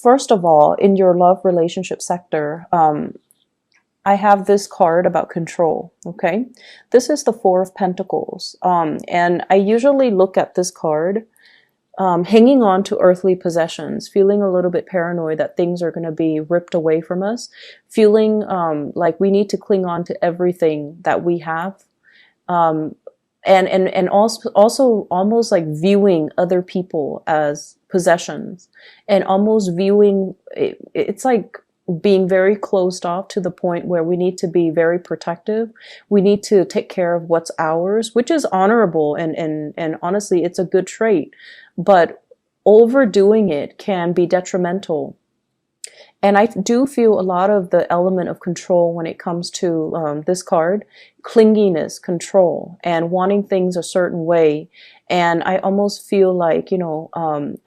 First of all, in your love relationship sector, I have this card about control. Okay. This is the Four of Pentacles. And I usually look at this card, hanging on to earthly possessions, feeling a little bit paranoid that things are going to be ripped away from us, feeling like we need to cling on to everything that we have. Um, and also almost like viewing other people as possessions, and almost viewing it's like being very closed off to the point where we need to be very protective. We need to take care of what's ours, which is honorable, and honestly, it's a good trait. But overdoing it can be detrimental. And I do feel a lot of the element of control when it comes to this card, clinginess, control, and wanting things a certain way. And I almost feel like,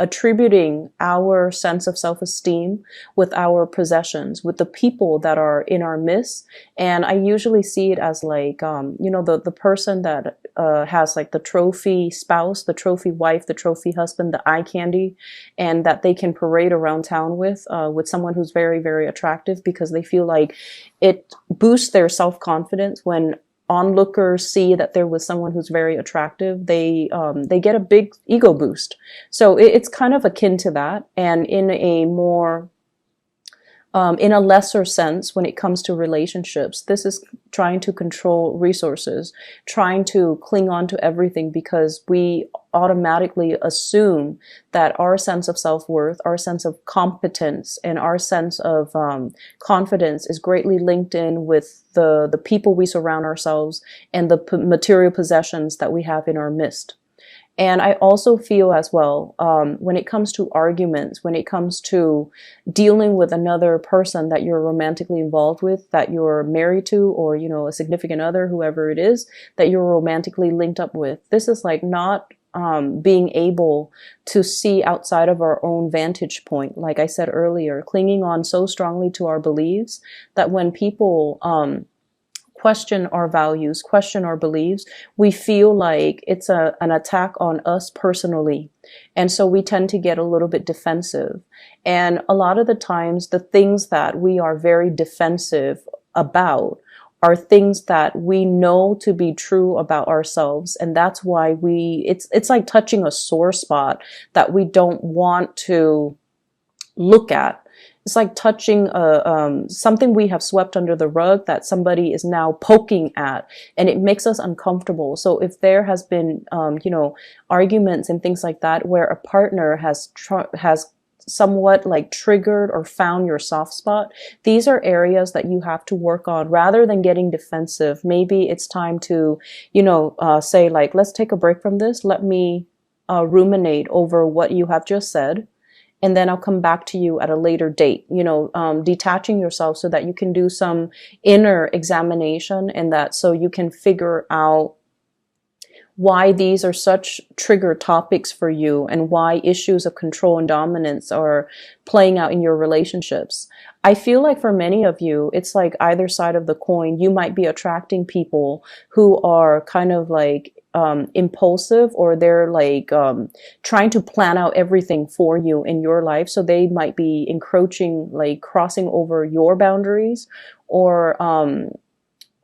attributing our sense of self-esteem with our possessions, with the people that are in our midst. And I usually see it as like, the person that has like the trophy spouse, the trophy wife, the trophy husband, the eye candy, and that they can parade around town with someone who's very, very attractive, because they feel like it boosts their self-confidence when onlookers see that there was someone who's very attractive. They get a big ego boost. So it's kind of akin to that, and in a more in a lesser sense, when it comes to relationships, this is trying to control resources, trying to cling on to everything, because we automatically assume that our sense of self-worth, our sense of competence, and our sense of confidence is greatly linked in with the people we surround ourselves and the material possessions that we have in our midst. And I also feel as well, when it comes to arguments, when it comes to dealing with another person that you're romantically involved with, that you're married to, or, a significant other, whoever it is, that you're romantically linked up with, this is like not being able to see outside of our own vantage point. Like I said earlier, clinging on so strongly to our beliefs that when people question our values, question our beliefs, we feel like it's an attack on us personally. And so we tend to get a little bit defensive. And a lot of the times, the things that we are very defensive about are things that we know to be true about ourselves. And that's why it's like touching a sore spot that we don't want to look at. It's like touching something we have swept under the rug that somebody is now poking at, and it makes us uncomfortable. So if there has been, arguments and things like that, where a partner has somewhat like triggered or found your soft spot, these are areas that you have to work on. Rather than getting defensive, maybe it's time to, say like, let's take a break from this. Let me ruminate over what you have just said, and then I'll come back to you at a later date, detaching yourself so that you can do some inner examination, and that so you can figure out why these are such trigger topics for you, and why issues of control and dominance are playing out in your relationships. I feel like for many of you, it's like either side of the coin. You might be attracting people who are kind of like impulsive, or they're like trying to plan out everything for you in your life. So they might be encroaching, like crossing over your boundaries, or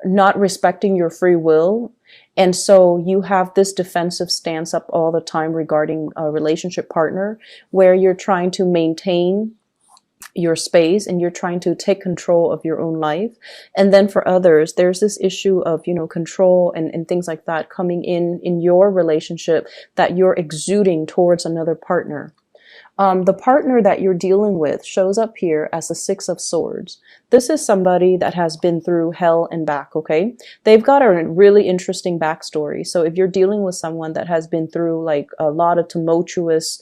not respecting your free will. And so you have this defensive stance up all the time regarding a relationship partner, where you're trying to maintain your space and you're trying to take control of your own life. And then for others, there's this issue of, control and things like that coming in your relationship that you're exuding towards another partner. The partner that you're dealing with shows up here as the Six of Swords. This is somebody that has been through hell and back, okay? They've got a really interesting backstory. So if you're dealing with someone that has been through like a lot of tumultuous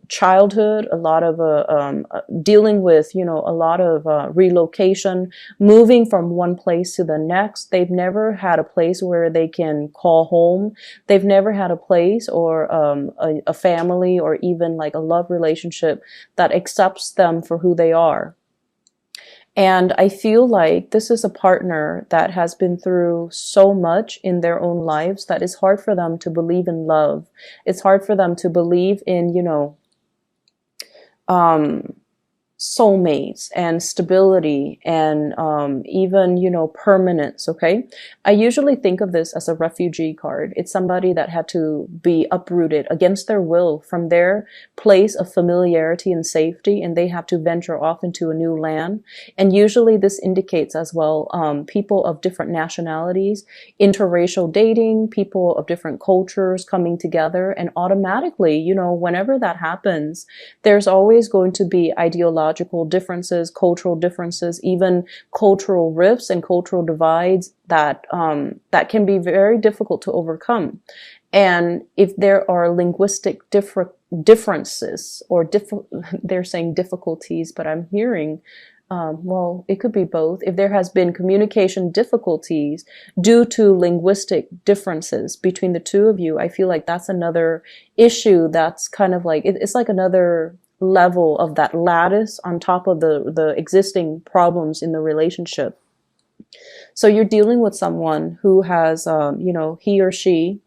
childhood, a lot of dealing with, a lot of relocation, moving from one place to the next. They've never had a place where they can call home. They've never had a place or a family, or even like a love relationship that accepts them for who they are. And I feel like this is a partner that has been through so much in their own lives that it's hard for them to believe in love. It's hard for them to believe in, soulmates and stability and even, permanence. Okay. I usually think of this as a refugee card. It's somebody that had to be uprooted against their will from their place of familiarity and safety, and they have to venture off into a new land. And usually this indicates as well people of different nationalities, interracial dating, people of different cultures coming together. And automatically, whenever that happens, there's always going to be ideological differences, cultural differences, even cultural rifts and cultural divides that can be very difficult to overcome. And if there are linguistic differences or they're saying difficulties, but I'm hearing well, it could be both. If there has been communication difficulties due to linguistic differences between the two of you, I feel like that's another issue that's kind of like, it's like another level of that lattice on top of the existing problems in the relationship. So you're dealing with someone who has, he or she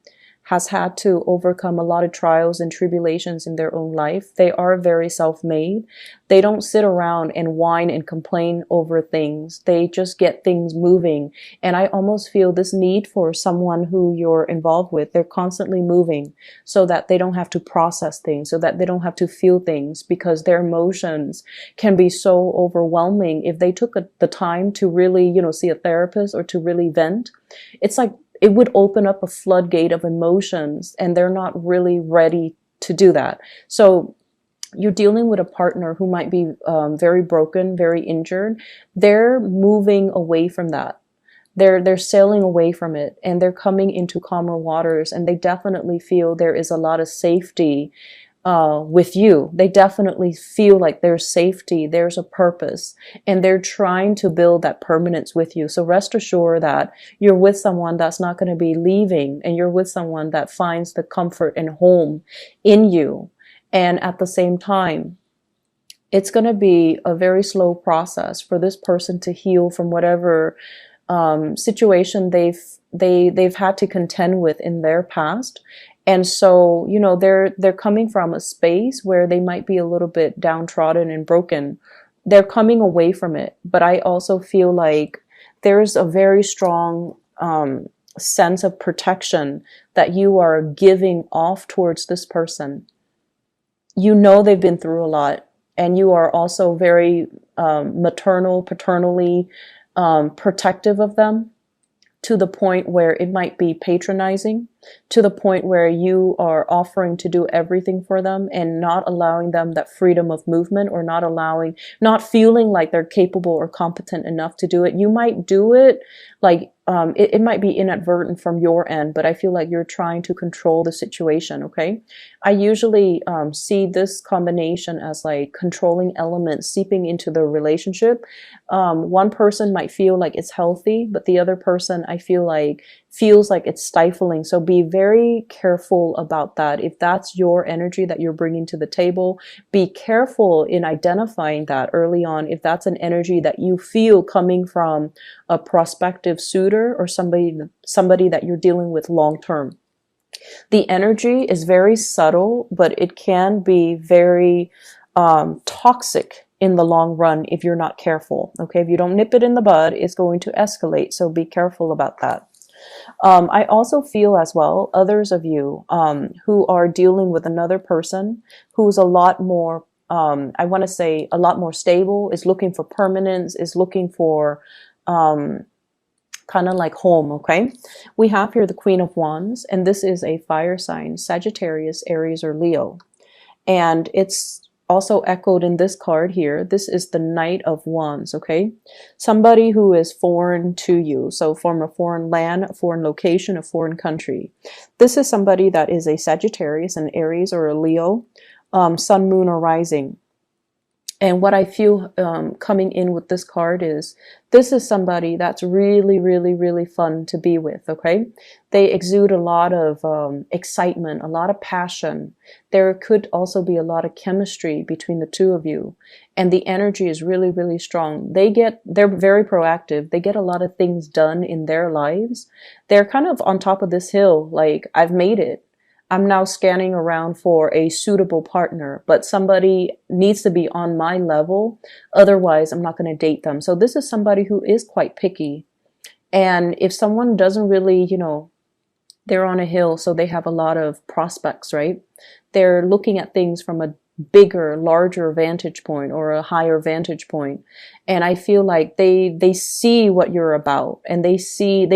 has had to overcome a lot of trials and tribulations in their own life. They are very self-made. They don't sit around and whine and complain over things. They just get things moving. And I almost feel this need for someone who you're involved with. They're constantly moving so that they don't have to process things, so that they don't have to feel things, because their emotions can be so overwhelming. If they took the time to really, see a therapist or to really vent, it's like it would open up a floodgate of emotions, and they're not really ready to do that. So you're dealing with a partner who might be very broken, very injured. They're moving away from that. They're sailing away from it, and they're coming into calmer waters, and they definitely feel there is a lot of safety with you. They definitely feel like there's safety, there's a purpose, and they're trying to build that permanence with you. So rest assured that you're with someone that's not going to be leaving, and you're with someone that finds the comfort and home in you. And at the same time, it's going to be a very slow process for this person to heal from whatever situation they've had to contend with in their past. And so, they're coming from a space where they might be a little bit downtrodden and broken. They're coming away from it. But I also feel like there's a very strong sense of protection that you are giving off towards this person. They've been through a lot, and you are also very paternally protective of them, to the point where it might be patronizing, to the point where you are offering to do everything for them and not allowing them that freedom of movement, or not feeling like they're capable or competent enough to do it. You might do it like, it might be inadvertent from your end, but I feel like you're trying to control the situation. Okay. I usually see this combination as like controlling elements seeping into the relationship. One person might feel like it's healthy, but the other person, I feel like, feels like it's stifling. So be very careful about that. If that's your energy that you're bringing to the table, be careful in identifying that early on. If that's an energy that you feel coming from a prospective suitor or somebody that you're dealing with long term. The energy is very subtle, but it can be very toxic in the long run if you're not careful. Okay, if you don't nip it in the bud, it's going to escalate. So be careful about that. I also feel as well, others of you who are dealing with another person who's a lot more, I want to say a lot more stable, is looking for permanence, is looking for kind of like home. Okay, we have here the Queen of Wands, and this is a fire sign, Sagittarius, Aries, or Leo. And it's also echoed in this card here. This is the Knight of Wands. Okay, somebody who is foreign to you, so from a foreign land, a foreign location, a foreign country. This is somebody that is a Sagittarius, an Aries, or a Leo, sun, moon, or rising. And what I feel coming in with this card is, this is somebody that's really, really, really fun to be with, okay? They exude a lot of excitement, a lot of passion. There could also be a lot of chemistry between the two of you. And the energy is really, really strong. They're very proactive. They get a lot of things done in their lives. They're kind of on top of this hill, like, I've made it. I'm now scanning around for a suitable partner, but somebody needs to be on my level. Otherwise, I'm not going to date them. So this is somebody who is quite picky. And if someone doesn't really, they're on a hill, so they have a lot of prospects, right? They're looking at things from a bigger, larger vantage point or a higher vantage point. And I feel like they see what you're about, and they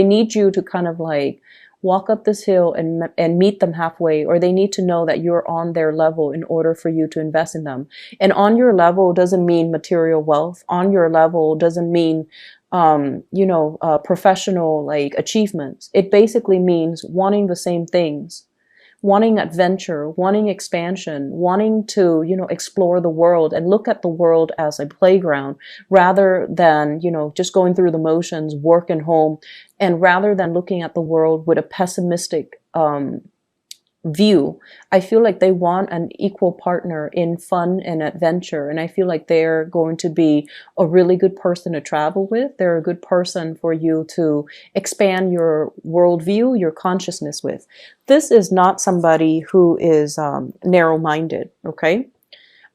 need you to kind of like walk up this hill and meet them halfway, or they need to know that you're on their level in order for you to invest in them. And on your level doesn't mean material wealth. On your level doesn't mean professional like achievements. It basically means wanting the same things, wanting adventure, wanting expansion, wanting to, explore the world and look at the world as a playground rather than, just going through the motions, work and home, and rather than looking at the world with a pessimistic, view. I feel like they want an equal partner in fun and adventure. And I feel like they're going to be a really good person to travel with. They're a good person for you to expand your worldview, your consciousness with. This is not somebody who is narrow-minded, okay?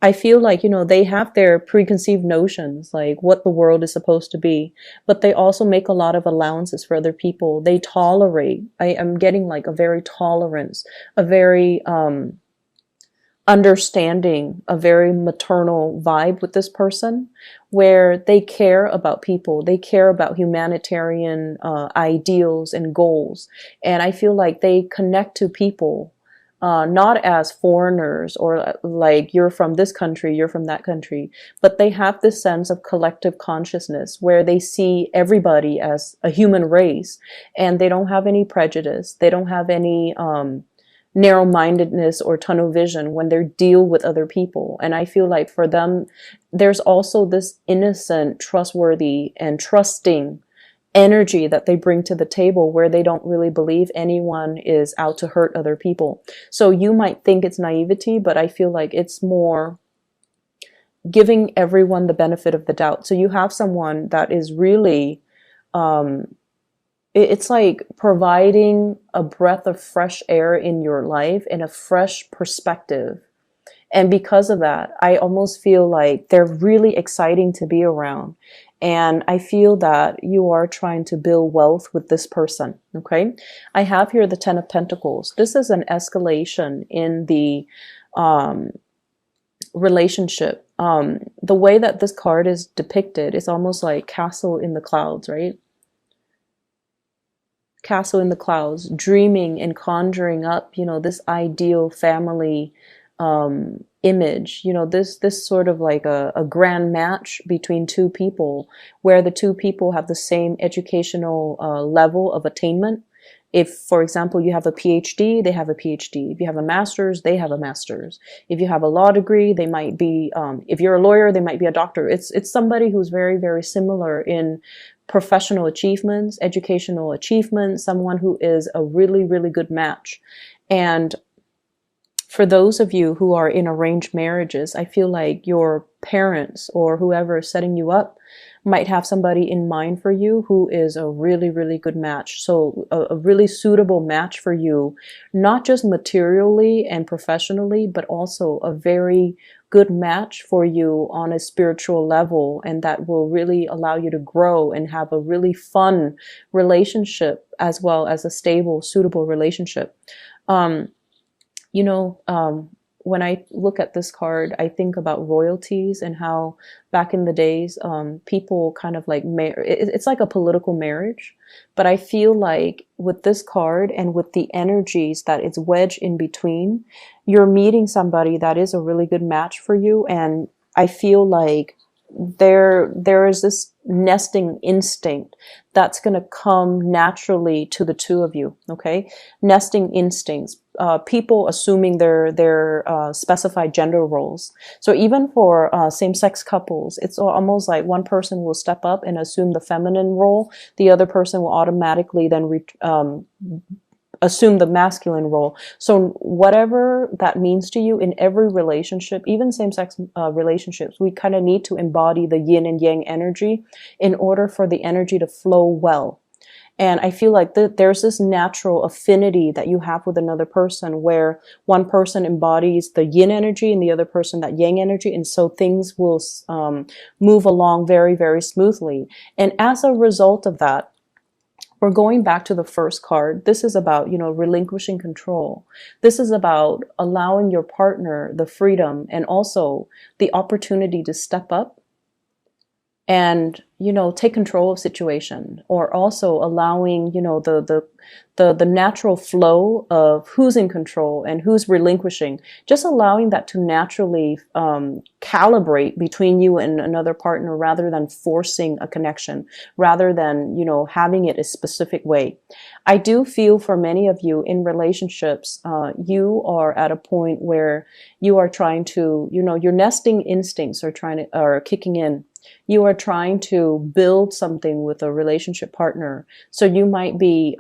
I feel like, they have their preconceived notions, like what the world is supposed to be, but they also make a lot of allowances for other people. They tolerate. I am getting like a very tolerance, a very understanding, a very maternal vibe with this person, where they care about people. They care about humanitarian ideals and goals. And I feel like they connect to people not as foreigners or like you're from this country, you're from that country, but they have this sense of collective consciousness where they see everybody as a human race, and they don't have any prejudice. They don't have any narrow-mindedness or tunnel vision when they deal with other people. And I feel like for them, there's also this innocent, trustworthy, and trusting energy that they bring to the table where they don't really believe anyone is out to hurt other people. So you might think it's naivety, but I feel like it's more giving everyone the benefit of the doubt. So you have someone that is really, it's like providing a breath of fresh air in your life and a fresh perspective. And because of that, I almost feel like they're really exciting to be around. And I feel that you are trying to build wealth with this person, okay? I have here the Ten of Pentacles. This is an escalation in the relationship. The way that this card is depicted is almost like castle in the clouds, right? Castle in the clouds, dreaming and conjuring up, this ideal family image, this sort of like a grand match between two people where the two people have the same educational level of attainment. If, for example, you have a PhD, they have a PhD. If you have a master's, they have a master's. If you have a law degree, they might be, if you're a lawyer, they might be a doctor. It's somebody who's very, very similar in professional achievements, educational achievements, someone who is a really, really good match. And for those of you who are in arranged marriages, I feel like your parents or whoever is setting you up might have somebody in mind for you who is a really, really good match. So a really suitable match for you, not just materially and professionally, but also a very good match for you on a spiritual level, and that will really allow you to grow and have a really fun relationship as well as a stable, suitable relationship. When I look at this card, I think about royalties and how back in the days, people kind of like, it's like a political marriage. But I feel like with this card and with the energies that it's wedged in between, you're meeting somebody that is a really good match for you. And I feel like there is this nesting instinct that's going to come naturally to the two of you. Okay. Nesting instincts, people assuming their specified gender roles. So even for same-sex couples, it's almost like one person will step up and assume the feminine role. The other person will automatically then assume the masculine role. So whatever that means to you in every relationship, even same-sex relationships, we kind of need to embody the yin and yang energy in order for the energy to flow well. And I feel like there's this natural affinity that you have with another person where one person embodies the yin energy and the other person that yang energy. And so things will move along very, very smoothly. And as a result of that, we're going back to the first card. This is about, relinquishing control. This is about allowing your partner the freedom and also the opportunity to step up and take control of situation, or also allowing the natural flow of who's in control and who's relinquishing, just allowing that to naturally calibrate between you and another partner, rather than forcing a connection, rather than having it a specific way. I do feel for many of you in relationships, you are at a point where you are trying to, your nesting instincts are kicking in. You are trying to build something with a relationship partner. So you might be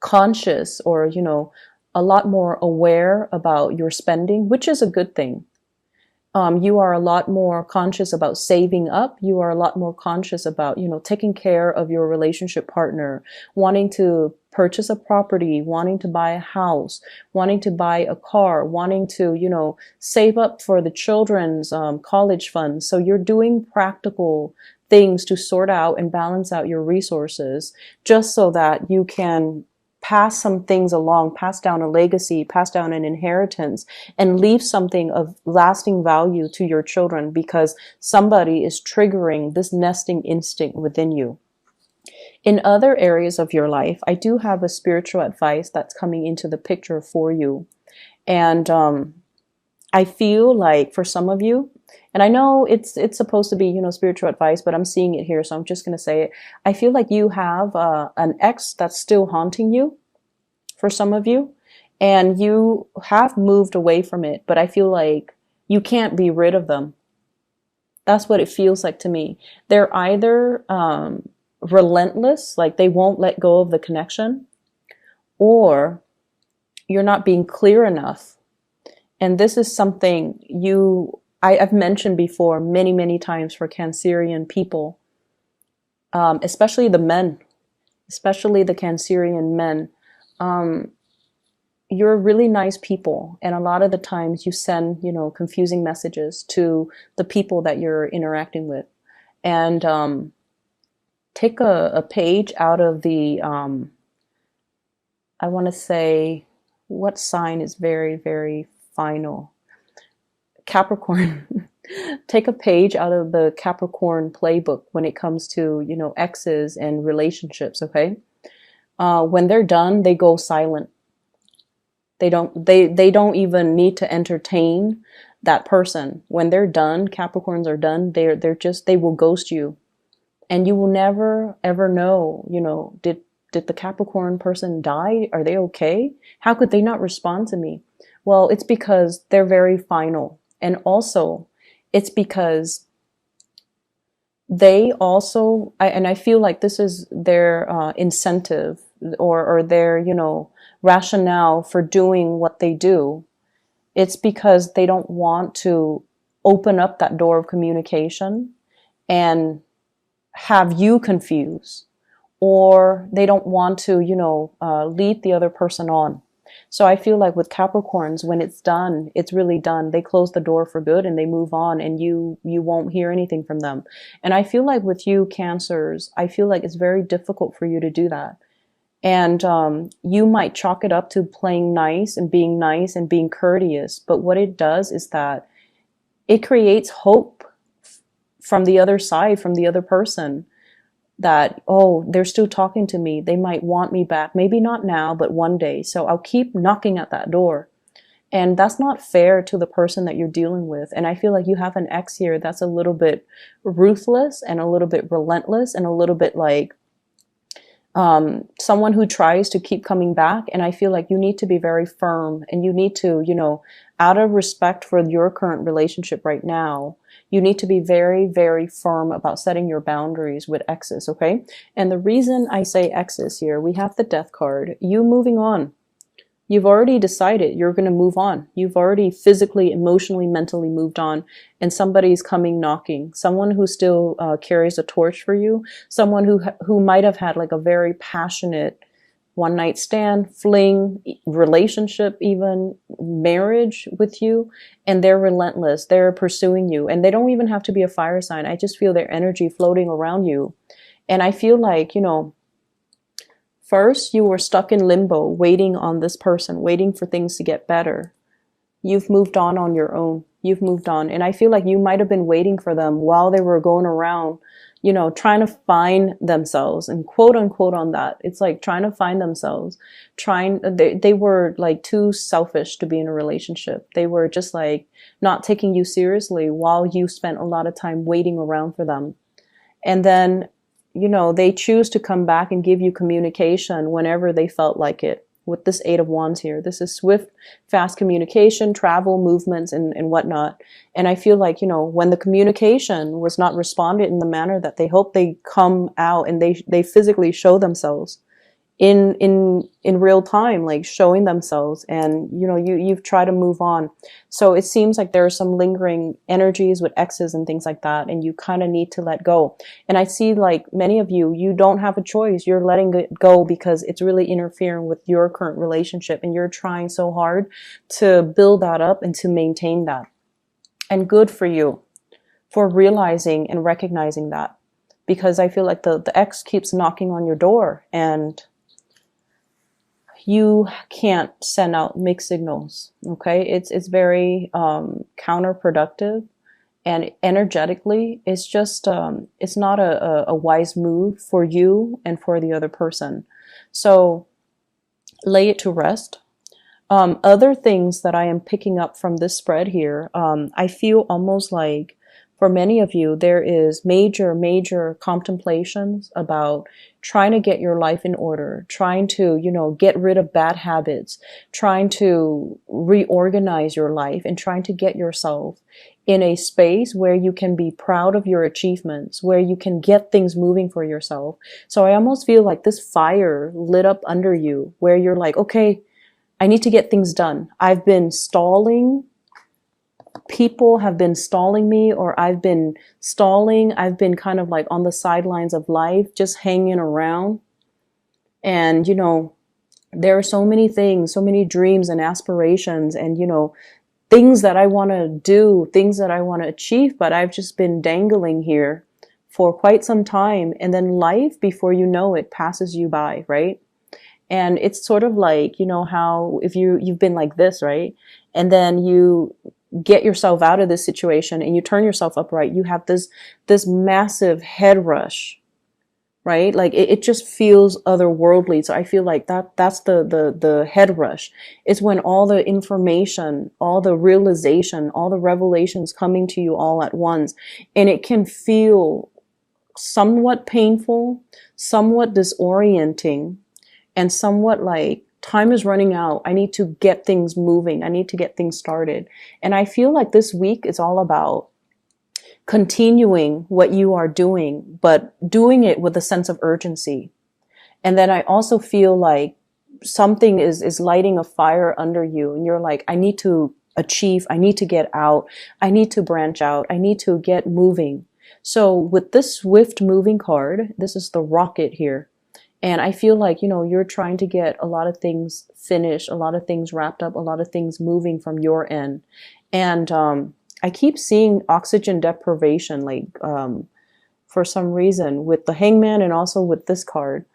conscious, or, a lot more aware about your spending, which is a good thing. You are a lot more conscious about saving up. You are a lot more conscious about, taking care of your relationship partner, wanting to purchase a property, wanting to buy a house, wanting to buy a car, wanting to, save up for the children's college funds. So you're doing practical things to sort out and balance out your resources, just so that you can pass some things along, pass down a legacy, pass down an inheritance, and leave something of lasting value to your children, because somebody is triggering this nesting instinct within you. In other areas of your life, I do have a spiritual advice that's coming into the picture for you. And I feel like for some of you, and I know it's supposed to be, spiritual advice, but I'm seeing it here, so I'm just going to say it. I feel like you have an ex that's still haunting you, for some of you, and you have moved away from it, but I feel like you can't be rid of them. That's what it feels like to me. They're either relentless, like they won't let go of the connection, or you're not being clear enough. And this is something I've mentioned before many, many times for Cancerian people, especially the men, especially the Cancerian men. You're really nice people. And a lot of the times you send, confusing messages to the people that you're interacting with. And take a page out of the, I want to say, what sign is very, very final? Capricorn. Take a page out of the Capricorn playbook when it comes to, exes and relationships, okay? When they're done, they go silent. They don't even need to entertain that person. When they're done, Capricorns are done, they will ghost you. And you will never ever know, did the Capricorn person die? Are they okay? How could they not respond to me? Well, it's because they're very final. And also, it's because they also, and I feel like this is their incentive, or their, rationale for doing what they do. It's because they don't want to open up that door of communication and have you confused, or they don't want to, lead the other person on. So I feel like with Capricorns, when it's done, it's really done. They close the door for good and they move on, and you won't hear anything from them. And I feel like with you Cancers, I feel like it's very difficult for you to do that. And you might chalk it up to playing nice and being courteous. But what it does is that it creates hope from the other side, from the other person, that, oh, they're still talking to me. They might want me back. Maybe not now, but one day. So I'll keep knocking at that door. And that's not fair to the person that you're dealing with. And I feel like you have an ex here that's a little bit ruthless and a little bit relentless and a little bit like someone who tries to keep coming back. And I feel like you need to be very firm, and you need to, out of respect for your current relationship right now, you need to be very, very firm about setting your boundaries with exes, okay? And the reason I say exes here, we have the Death card. You moving on. You've already decided you're going to move on. You've already physically, emotionally, mentally moved on, and somebody's coming knocking. Someone who still carries a torch for you. Someone who might have had like a very passionate one night stand, fling, relationship, even marriage with you, and they're relentless. They're pursuing you, and they don't even have to be a fire sign. I just feel their energy floating around you, and I feel like, you know, first, you were stuck in limbo, waiting on this person, waiting for things to get better. You've moved on your own. You've moved on. And I feel like you might have been waiting for them while they were going around, you know, trying to find themselves, and quote unquote on that. It's like trying to find themselves, they were like too selfish to be in a relationship. They were just like not taking you seriously while you spent a lot of time waiting around for them. And then, you know, they choose to come back and give you communication whenever they felt like it. With this Eight of Wands here, this is swift, fast communication, travel, movements, and whatnot. And I feel like, you know, when the communication was not responded in the manner that they hope, they come out and they physically show themselves in real time, like showing themselves, and you know, you've tried to move on. So it seems like there are some lingering energies with exes and things like that, and you kind of need to let go. And I see like many of you don't have a choice. You're letting it go because it's really interfering with your current relationship, and you're trying so hard to build that up and to maintain that. And good for you for realizing and recognizing that, because I feel like the ex keeps knocking on your door, and you can't send out mixed signals. Okay, it's very counterproductive, and energetically, it's just it's not a wise move for you and for the other person. So lay it to rest. Other things that I am picking up from this spread here, I feel almost like for many of you, there is major contemplations about trying to get your life in order, trying to, you know, get rid of bad habits, trying to reorganize your life, and trying to get yourself in a space where you can be proud of your achievements, where you can get things moving for yourself. So I almost feel like this fire lit up under you, where you're like, okay, I need to get things done. I've been stalling. People have been stalling me, or I've been stalling. I've been kind of like on the sidelines of life, just hanging around. And, you know, there are so many things, so many dreams and aspirations, and, you know, things that I want to do, things that I want to achieve, but I've just been dangling here for quite some time. And then life, before you know it, passes you by, right? And it's sort of like, you know, how if you've been like this, right? And then you get yourself out of this situation and you turn yourself upright, you have this massive head rush, right? Like it just feels otherworldly. So I feel like that's the head rush. It's when all the information, all the realization, all the revelations coming to you all at once, and it can feel somewhat painful, somewhat disorienting, and somewhat like, time is running out. I need to get things moving. I need to get things started. And I feel like this week is all about continuing what you are doing, but doing it with a sense of urgency. And then I also feel like something is lighting a fire under you, and you're like, I need to achieve. I need to get out. I need to branch out. I need to get moving. So with this swift moving card, this is the rocket here. And I feel like, you know, you're trying to get a lot of things finished, a lot of things wrapped up, a lot of things moving from your end. And I keep seeing oxygen deprivation, like for some reason with the Hangman and also with this card.